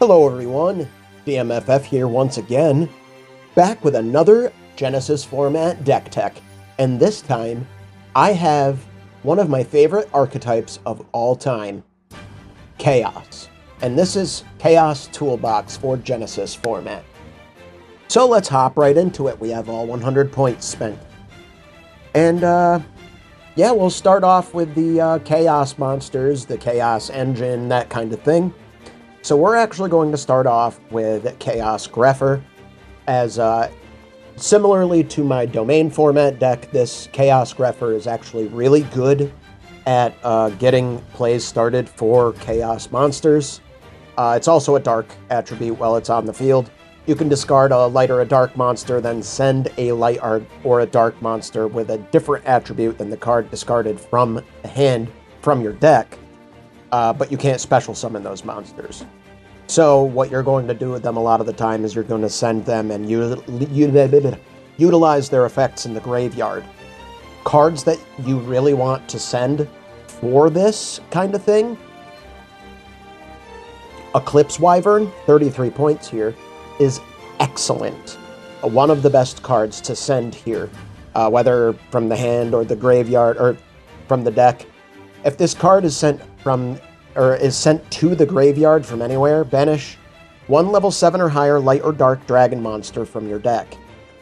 Hello everyone, DMFF here once again, back with another Genesys Format deck tech, and this time I have one of my favorite archetypes of all time, Chaos. And this is Chaos Toolbox for Genesys Format. So let's hop right into it. We have all 100 points spent. And yeah, we'll start off with the Chaos monsters, the Chaos engine, that kind of thing. So we're actually going to start off with Chaos Grepher, as similarly to my domain format deck, this Chaos Grepher is actually really good at getting plays started for Chaos monsters. It's also a dark attribute while it's on the field. You can discard a light or a dark monster, then send a light or a dark monster with a different attribute than the card discarded from the hand from your deck. But you can't special summon those monsters. So what you're going to do with them a lot of the time is you're going to send them and utilize their effects in the graveyard. Cards that you really want to send for this kind of thing: Eclipse Wyvern, 33 points here, is excellent. One of the best cards to send here, whether from the hand or the graveyard or from the deck. If this card is sent to the graveyard from anywhere, banish one level 7 or higher light or dark dragon monster from your deck.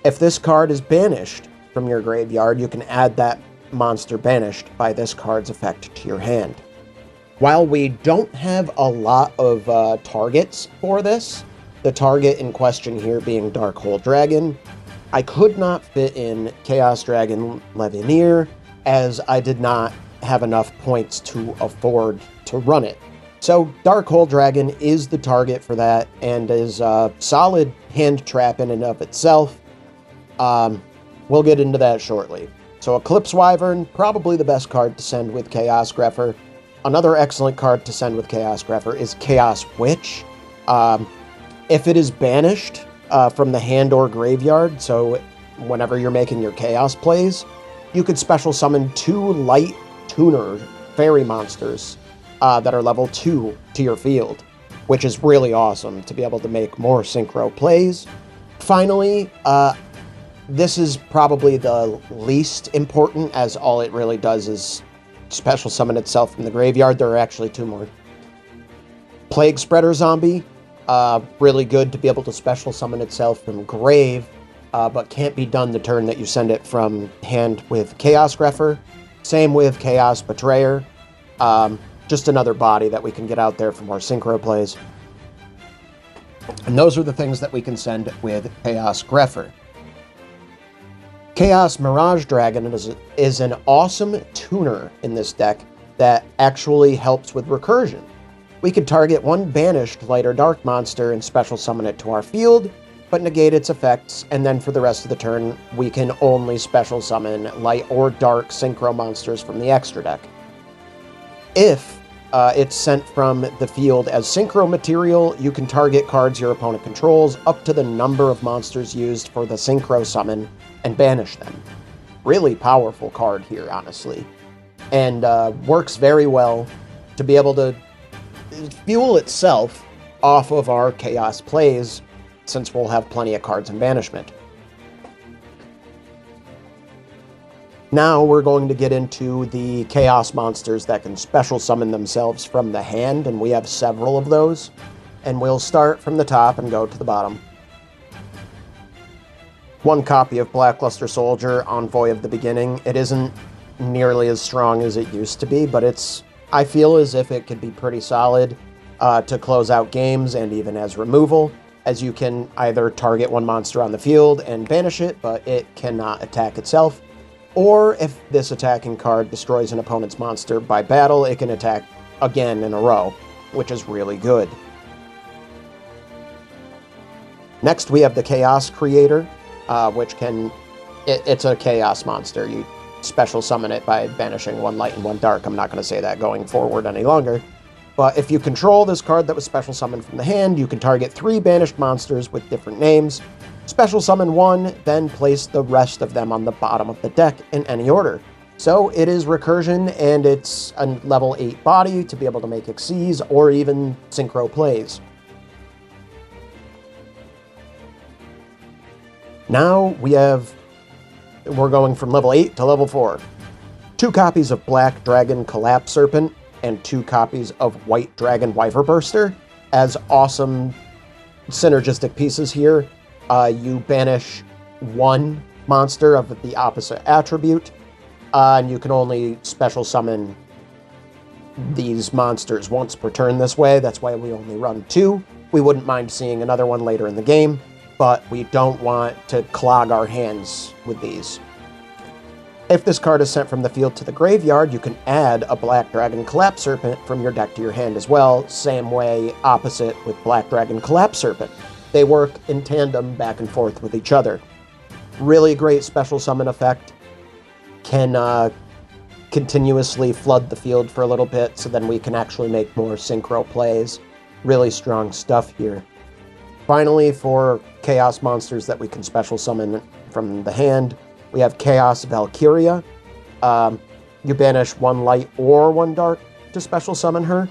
If this card is banished from your graveyard, you can add that monster banished by this card's effect to your hand. While we don't have a lot of targets for this, the target in question here being Dark Hole Dragon, I could not fit in Chaos Dragon Levineer, as I did not have enough points to afford to run it. So Dark Hole Dragon is the target for that, and is a solid hand trap in and of itself. We'll get into that shortly. So Eclipse Wyvern, probably the best card to send with Chaos Grepher. Another excellent card to send with Chaos Grepher is Chaos Witch. If it is banished from the hand or graveyard, so whenever you're making your Chaos plays, you could special summon 2 light tuner fairy monsters that are level 2 to your field, which is really awesome to be able to make more synchro plays. Finally, this is probably the least important, as all it really does is special summon itself from the graveyard. There are actually 2 more. Plague Spreader Zombie, really good to be able to special summon itself from grave, but can't be done the turn that you send it from hand with Chaos Grepher. Same with Chaos Betrayer. Just another body that we can get out there for more synchro plays. And those are the things that we can send with Chaos Grepher. Chaos Mirage Dragon is an awesome tuner in this deck that actually helps with recursion. We could target one banished light or dark monster and special summon it to our field, but negate its effects, and then for the rest of the turn, we can only special summon light or dark synchro monsters from the extra deck. If it's sent from the field as synchro material, you can target cards your opponent controls up to the number of monsters used for the synchro summon and banish them. Really powerful card here, honestly. And works very well to be able to fuel itself off of our Chaos plays, since we'll have plenty of cards in banishment. Now we're going to get into the Chaos monsters that can special summon themselves from the hand, and we have several of those. And we'll start from the top and go to the bottom. 1 copy of Blackluster Soldier, Envoy of the Beginning. It isn't nearly as strong as it used to be, but I feel as if it could be pretty solid to close out games, and even as removal, as you can either target one monster on the field and banish it, but it cannot attack itself, or if this attacking card destroys an opponent's monster by battle, it can attack again in a row, which is really good. Next, we have the Chaos Creator, which it's a Chaos monster. You special summon it by banishing 1 light and 1 dark. I'm not going to say that going forward any longer. But if you control this card that was special summoned from the hand, you can target 3 banished monsters with different names, special summon 1, then place the rest of them on the bottom of the deck in any order. So it is recursion, and it's a level 8 body to be able to make Xyz or even synchro plays. Now we're going from level 8 to level 4. 2 copies of Black Dragon Collapse Serpent and 2 copies of White Dragon Wyver Burster as awesome synergistic pieces here. You banish 1 monster of the opposite attribute, and you can only special summon these monsters once per turn this way. That's why we only run 2. We wouldn't mind seeing another one later in the game, but we don't want to clog our hands with these. If this card is sent from the field to the graveyard, you can add a Black Dragon Collapse Serpent from your deck to your hand as well. Same way, opposite with Black Dragon Collapse Serpent. They work in tandem back and forth with each other. Really great special summon effect. Can continuously flood the field for a little bit, so then we can actually make more synchro plays. Really strong stuff here. Finally, for Chaos monsters that we can special summon from the hand, we have Chaos Valkyria. You banish 1 light or 1 dark to special summon her.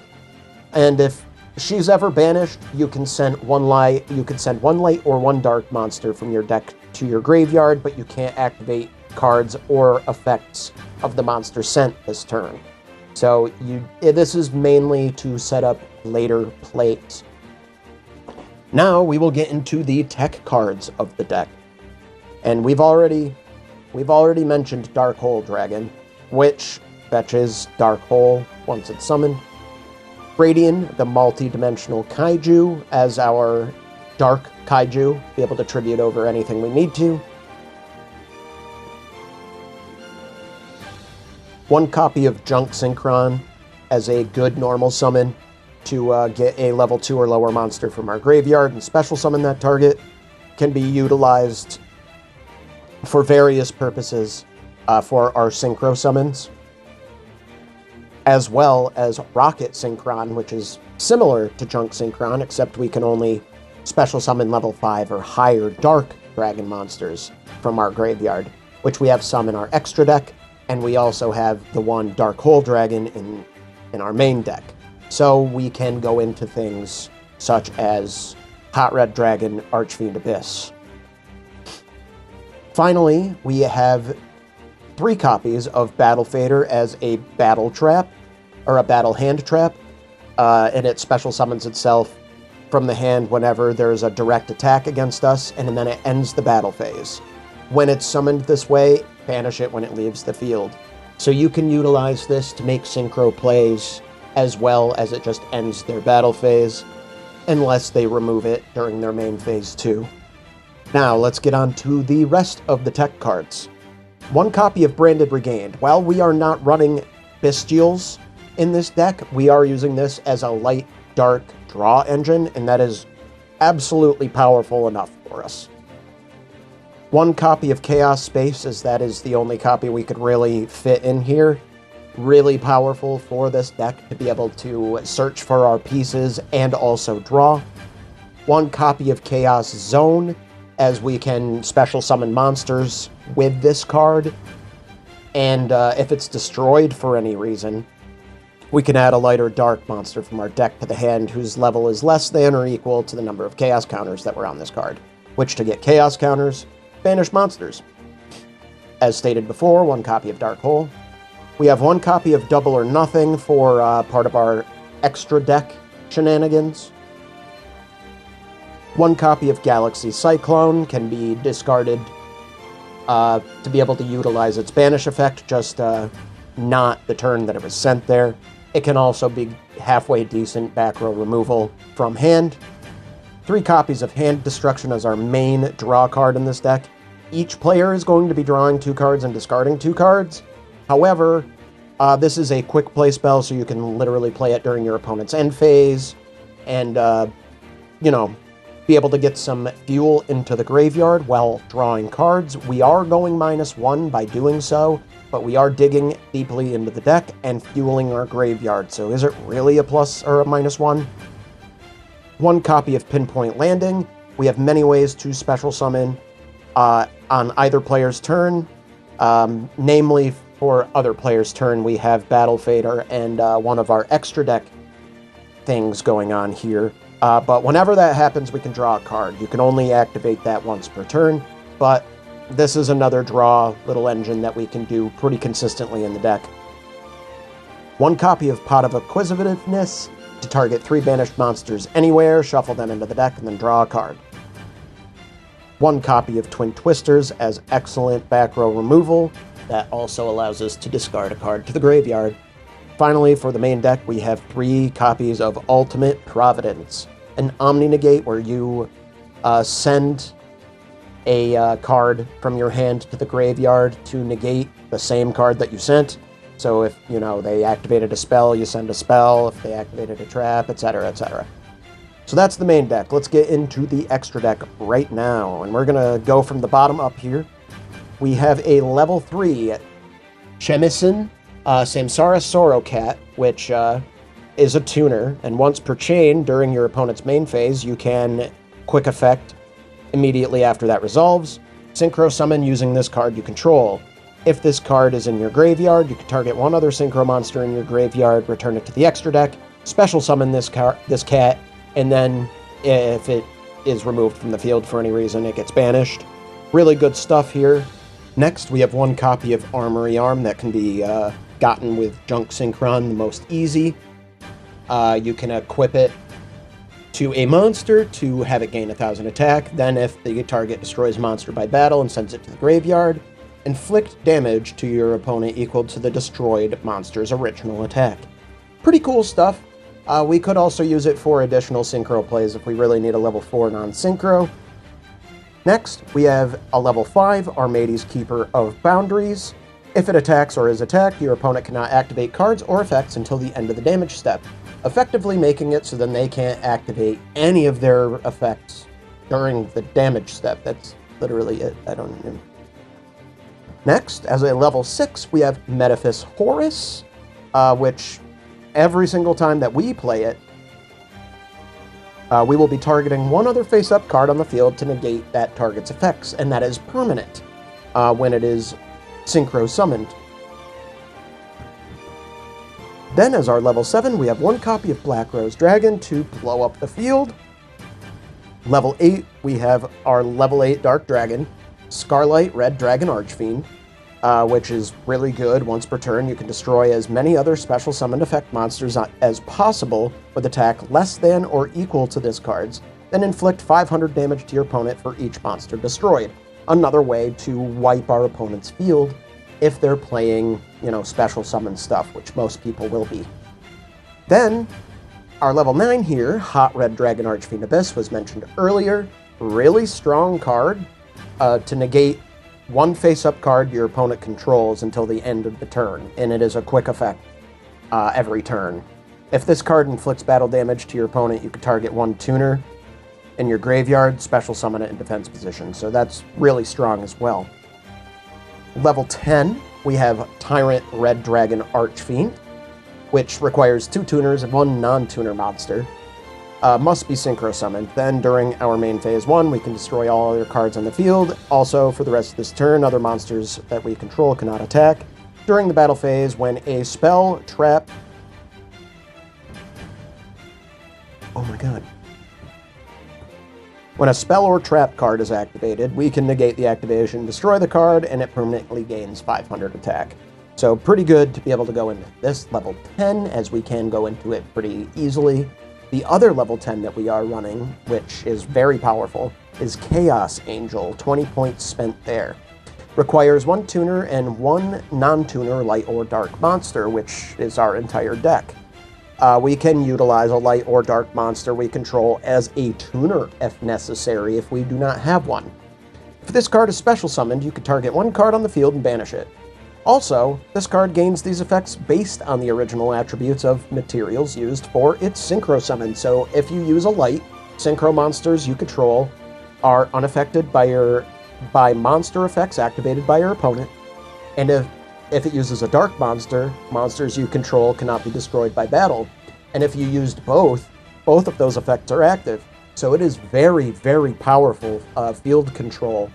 And if she's ever banished, you can send 1 light. You can send 1 light or 1 dark monster from your deck to your graveyard, but you can't activate cards or effects of the monster sent this turn. So this is mainly to set up later plays. Now we will get into the tech cards of the deck. And we've already mentioned Dark Hole Dragon, which fetches Dark Hole once it's summoned. Radian, the multi-dimensional kaiju, as our dark kaiju, be able to tribute over anything we need to. 1 copy of Junk Synchron as a good normal summon to get a level 2 or lower monster from our graveyard and special summon that target. Can be utilized for various purposes for our synchro summons, as well as Rocket Synchron, which is similar to Junk Synchron, except we can only special summon level 5 or higher Dark Dragon monsters from our graveyard, which we have some in our extra deck, and we also have the 1 Dark Hole Dragon in our main deck. So we can go into things such as Hot Red Dragon, Archfiend Abyss. Finally, we have 3 copies of Battle Fader as a battle trap, or a battle hand trap, and it special summons itself from the hand whenever there's a direct attack against us, and then it ends the battle phase. When it's summoned this way, banish it when it leaves the field. So you can utilize this to make synchro plays, as well as it just ends their battle phase, unless they remove it during their main phase too. Now, let's get on to the rest of the tech cards. 1 copy of Branded Regained. While we are not running Bestials in this deck, we are using this as a light, dark draw engine, and that is absolutely powerful enough for us. 1 copy of Chaos Space, as that is the only copy we could really fit in here. Really powerful for this deck to be able to search for our pieces and also draw. 1 copy of Chaos Zone, as we can special summon monsters with this card, and if it's destroyed for any reason, we can add a light or dark monster from our deck to the hand whose level is less than or equal to the number of chaos counters that were on this card, which to get chaos counters, banish monsters. As stated before, 1 copy of Dark Hole. We have 1 copy of Double or Nothing for part of our extra deck shenanigans. 1 copy of Galaxy Cyclone can be discarded to be able to utilize its banish effect, just not the turn that it was sent there. It can also be halfway decent back row removal from hand. 3 copies of Hand Destruction as our main draw card in this deck. Each player is going to be drawing 2 cards and discarding 2 cards. However, this is a quick play spell, so you can literally play it during your opponent's end phase and, be able to get some fuel into the graveyard while drawing cards. We are going -1 by doing so, but we are digging deeply into the deck and fueling our graveyard. So is it really a plus or a -1? 1 copy of Pinpoint Landing. We have many ways to special summon on either player's turn. Namely, for other players' turn, we have Battle Fader and one of our extra deck things going on here. But whenever that happens, we can draw a card. You can only activate that once per turn. but this is another draw little engine that we can do pretty consistently in the deck. 1 copy of Pot of Acquisitiveness to target 3 banished monsters anywhere, shuffle them into the deck, and then draw a card. 1 copy of Twin Twisters as excellent back row removal. That also allows us to discard a card to the graveyard. Finally, for the main deck, we have 3 copies of Ultimate Providence, an Omni-Negate where you send a card from your hand to the graveyard to negate the same card that you sent. So if, you know, they activated a spell, you send a spell. If they activated a trap, etc., etc. So that's the main deck. Let's get into the extra deck right now, and we're going to go from the bottom up here. We have a level 3 Chemison Samsara Sorocat, which is a tuner, and once per chain during your opponent's main phase, you can quick effect immediately after that resolves. Synchro summon using this card you control. If this card is in your graveyard, you can target 1 other synchro monster in your graveyard, return it to the extra deck, special summon this cat, and then if it is removed from the field for any reason, it gets banished. Really good stuff here. Next, we have 1 copy of Armory Arm that can be gotten with Junk Synchron, the most easy. You can equip it to a monster to have it gain 1,000 attack. Then if the target destroys a monster by battle and sends it to the graveyard, inflict damage to your opponent equal to the destroyed monster's original attack. Pretty cool stuff. We could also use it for additional synchro plays if we really need a level 4 non-synchro. Next, we have a level 5 Armades Keeper of Boundaries. If it attacks or is attacked, your opponent cannot activate cards or effects until the end of the damage step, effectively making it so then they can't activate any of their effects during the damage step. That's literally it. I don't know. Next, as a level 6, we have Metaphys Horus, which every single time that we play it, we will be targeting 1 other face-up card on the field to negate that target's effects, and that is permanent when it is synchro summoned. Then, as our level 7, we have 1 copy of Black Rose Dragon to blow up the field. Level 8, we have our level 8 Dark Dragon, Scarlight Red Dragon Archfiend, which is really good. Once per turn, you can destroy as many other special summoned effect monsters as possible with attack less than or equal to this card's, then inflict 500 damage to your opponent for each monster destroyed. Another way to wipe our opponent's field if they're playing, you know, special summon stuff, which most people will be. Then, our level 9 here, Hot Red Dragon Archfiend Abyss, was mentioned earlier. Really strong card to negate 1 face-up card your opponent controls until the end of the turn, and it is a quick effect every turn. If this card inflicts battle damage to your opponent, you can target 1 tuner in your graveyard, special summon it in defense position, so that's really strong as well. Level 10, we have Tyrant Red Dragon Archfiend, which requires 2 tuners and 1 non-tuner monster. Must be synchro summoned. Then, during our main phase 1, we can destroy all other cards on the field. Also, for the rest of this turn, other monsters that we control cannot attack. During the battle phase, when a spell, trap... Oh my god. When a spell or trap card is activated, we can negate the activation, destroy the card, and it permanently gains 500 attack. So pretty good to be able to go into this level 10, as we can go into it pretty easily. The other level 10 that we are running, which is very powerful, is Chaos Angel, 20 points spent there. Requires 1 tuner and 1 non-tuner light or dark monster, which is our entire deck. We can utilize a light or dark monster we control as a tuner if necessary, if we do not have one. If this card is special summoned, you can target 1 card on the field and banish it. Also, this card gains these effects based on the original attributes of materials used for its synchro summon. So if you use a light, synchro monsters you control are unaffected by monster effects activated by your opponent. And if it uses a dark monster, monsters you control cannot be destroyed by battle. And if you used both of those effects are active. So it is very, very powerful field control.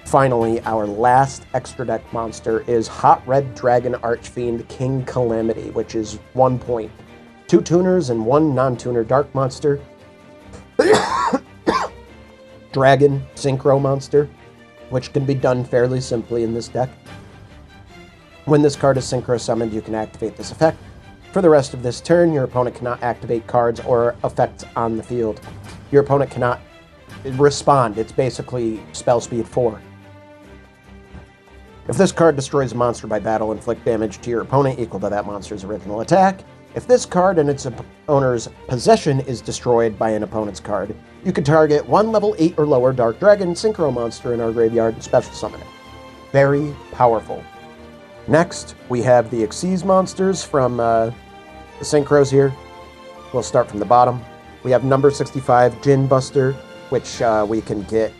Finally, our last extra deck monster is Hot Red Dragon Archfiend King Calamity, which is 1 point. 2 tuners and 1 non-tuner dark monster. Dragon Synchro monster, which can be done fairly simply in this deck. When this card is Synchro summoned, you can activate this effect. For the rest of this turn, your opponent cannot activate cards or effects on the field. Your opponent cannot respond. It's basically spell speed 4. If this card destroys a monster by battle, inflict damage to your opponent equal to that monster's original attack. If this card and its owner's possession is destroyed by an opponent's card, you can target one level 8 or lower Dark Dragon Synchro monster in our graveyard and special summon it. Very powerful. Next, we have the Xyz monsters from the Synchros here. We'll start from the bottom. We have number 65, Djinn Buster, which we can get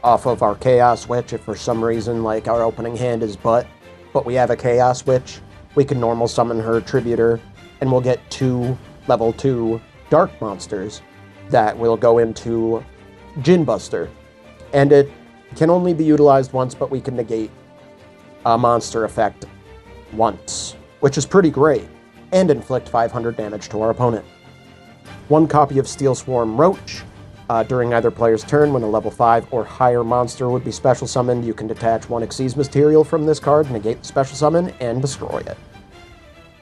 off of our Chaos Witch if for some reason, like, our opening hand is but we have a Chaos Witch. We can normal summon her, tribute her, and we'll get 2 level 2 Dark monsters that will go into Djinn Buster. And it can only be utilized once, but we can negate a monster effect once, which is pretty great, and inflict 500 damage to our opponent. 1 copy of Steel Swarm Roach. During either player's turn, when a level 5 or higher monster would be special summoned, you can detach 1 Xyz material from this card, negate the special summon, and destroy it.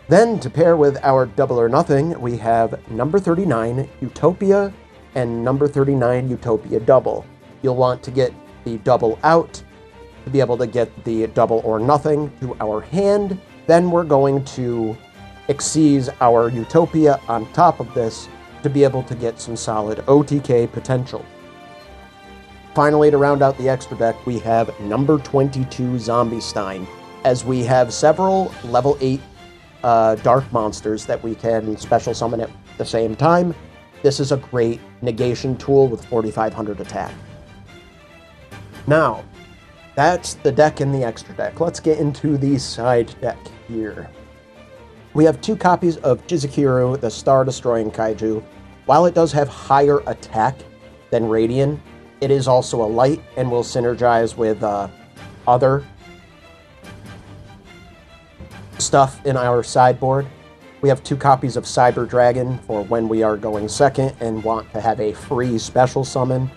Then, to pair with our Double or Nothing, we have number 39, Utopia, and number 39, Utopia Double. You'll want to get the double out to be able to get the Double or Nothing to our hand. Then we're going to Xyz our Utopia on top of this to be able to get some solid OTK potential. Finally, to round out the extra deck, we have number 22, Zombie Stein, as we have several level 8 dark monsters that we can special summon at the same time. This is a great negation tool with 4,500 attack. Now, that's the deck in the extra deck. Let's get into the side deck here. We have 2 copies of Jizukiru, the Star-Destroying Kaiju. While it does have higher attack than Radiant, it is also a light and will synergize with other stuff in our sideboard. We have 2 copies of Cyber Dragon for when we are going second and want to have a free special summon.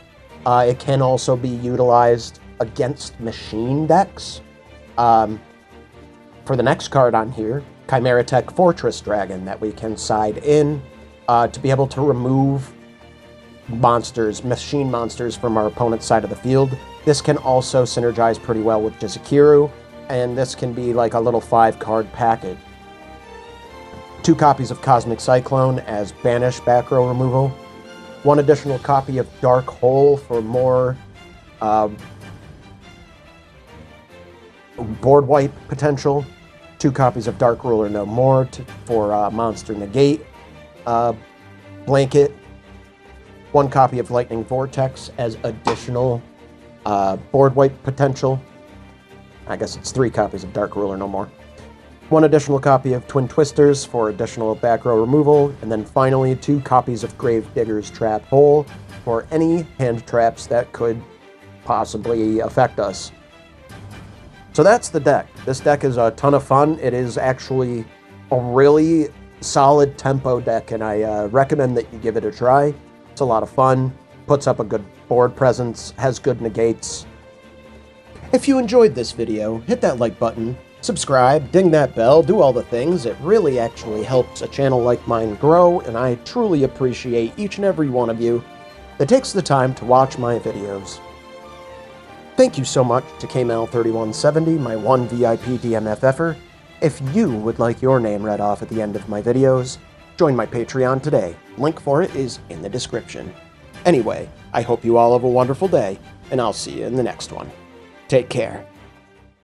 It can also be utilized against machine decks. For the next card on here, Chimera Tech Fortress Dragon, that we can side in to be able to remove monsters, machine monsters, from our opponent's side of the field. This can also synergize pretty well with Jizukiru, and this can be like a little 5-card package. 2 copies of Cosmic Cyclone as banish back row removal. 1 additional copy of Dark Hole for more board wipe potential. 2 copies of Dark Ruler No More for monster negate. Blanket. 1 copy of Lightning Vortex as additional board wipe potential. I guess it's 3 copies of Dark Ruler No More. 1 additional copy of Twin Twisters for additional back row removal. And then finally 2 copies of Gravedigger's Trap Hole for any hand traps that could possibly affect us. So that's the deck. This deck is a ton of fun. It is actually a really solid tempo deck, and I recommend that you give it a try. It's a lot of fun, puts up a good board presence, has good negates. If you enjoyed this video, hit that like button, subscribe, ding that bell, do all the things. It really actually helps a channel like mine grow, and I truly appreciate each and every one of you that takes the time to watch my videos. Thank you so much to KML3170, my one VIP DMFFer. If you would like your name read off at the end of my videos, join my Patreon today. Link for it is in the description. Anyway, I hope you all have a wonderful day, and I'll see you in the next one. Take care.